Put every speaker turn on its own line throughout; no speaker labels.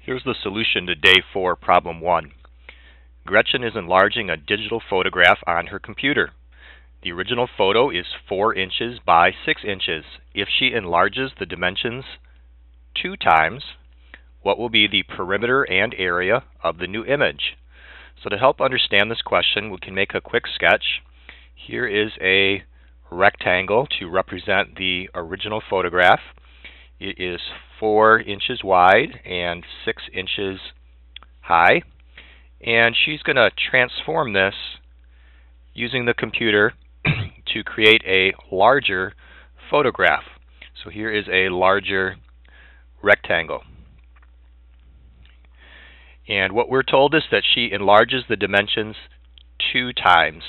Here's the solution to Day 4, Problem 1. Gretchen is enlarging a digital photograph on her computer. The original photo is 4 inches by 6 inches. If she enlarges the dimensions 2 times, what will be the perimeter and area of the new image? So to help understand this question, we can make a quick sketch. Here is a rectangle to represent the original photograph. It is 4 inches wide and 6 inches high. And she's going to transform this using the computer to create a larger photograph. So here is a larger rectangle. And what we're told is that she enlarges the dimensions 2 times.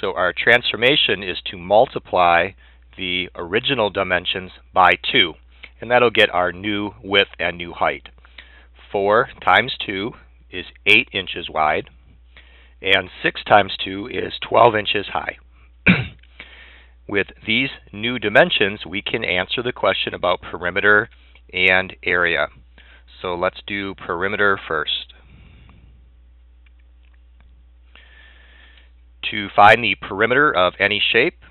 So our transformation is to multiply the original dimensions by 2. And that'll get our new width and new height. 4 times 2 is 8 inches wide, and 6 times 2 is 12 inches high. With these new dimensions, we can answer the question about perimeter and area. So let's do perimeter first. To find the perimeter of any shape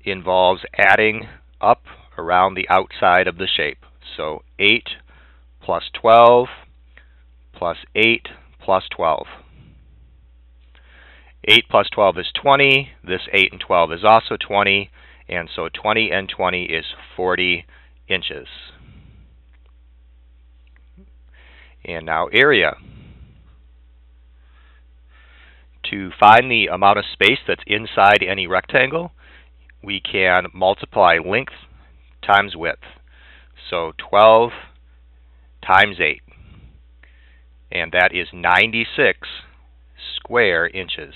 involves adding up around the outside of the shape. So 8 plus 12 plus 8 plus 12. 8 plus 12 is 20. This 8 and 12 is also 20. And so 20 and 20 is 40 inches. And now area. To find the amount of space that's inside any rectangle, we can multiply length times width. So 12 times 8. And that is 96 square inches.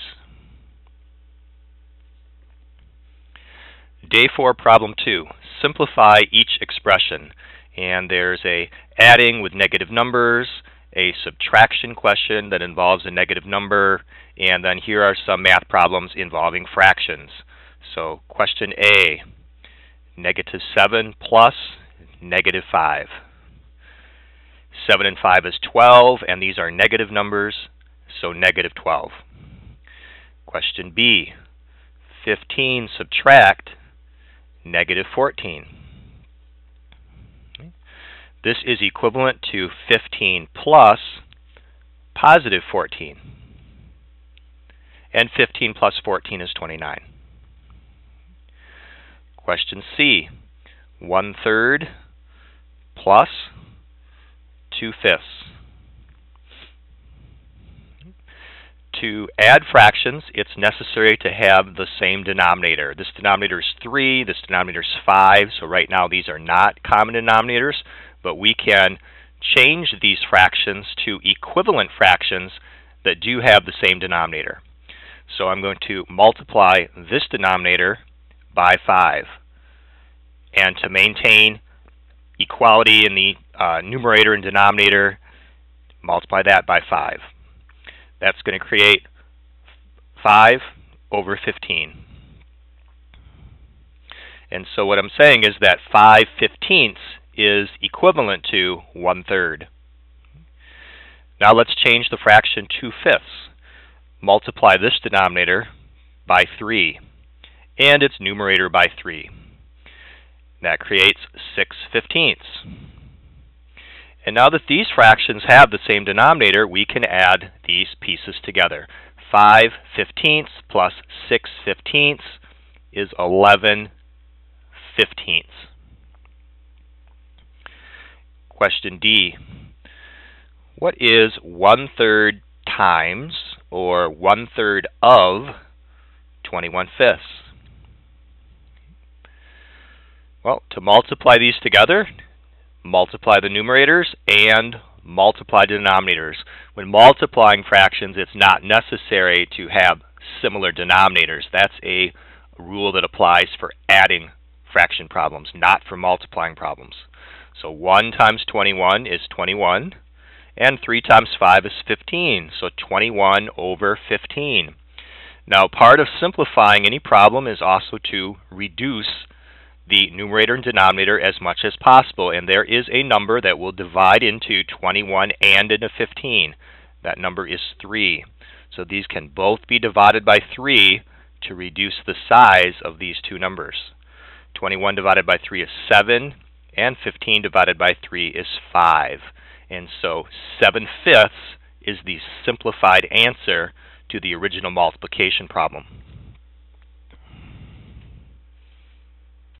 Day 4, Problem 2. Simplify each expression. And there's a adding with negative numbers, a subtraction question that involves a negative number, and then here are some math problems involving fractions. So question A, -7 plus -5. 7 and 5 is 12, and these are negative numbers, so -12. Question B, 15 subtract -14. This is equivalent to 15 plus +14. And 15 plus 14 is 29. Question C, 1/3 plus 2/5. To add fractions, it's necessary to have the same denominator. This denominator is 3, this denominator is 5, so right now these are not common denominators, but we can change these fractions to equivalent fractions that do have the same denominator. So I'm going to multiply this denominator by 5. And to maintain equality in the numerator and denominator, multiply that by 5. That's going to create 5 over 15. And so what I'm saying is that 5/15 is equivalent to 1/3. Now let's change the fraction 2/5. Multiply this denominator by 3 and its numerator by 3. That creates 6/15. And now that these fractions have the same denominator, we can add these pieces together. 5/15 plus 6/15 is 11/15. Question D. What is 1/3 times, or 1/3 of, 21/5? Well, to multiply these together, multiply the numerators and multiply the denominators. When multiplying fractions, it's not necessary to have similar denominators. That's a rule that applies for adding fraction problems, not for multiplying problems. So 1 times 21 is 21, and 3 times 5 is 15, so 21 over 15. Now, part of simplifying any problem is also to reduce the numerator and denominator as much as possible, and there is a number that will divide into 21 and into 15. That number is 3. So these can both be divided by 3 to reduce the size of these two numbers. 21 divided by 3 is 7, and 15 divided by 3 is 5. And so 7/5 is the simplified answer to the original multiplication problem.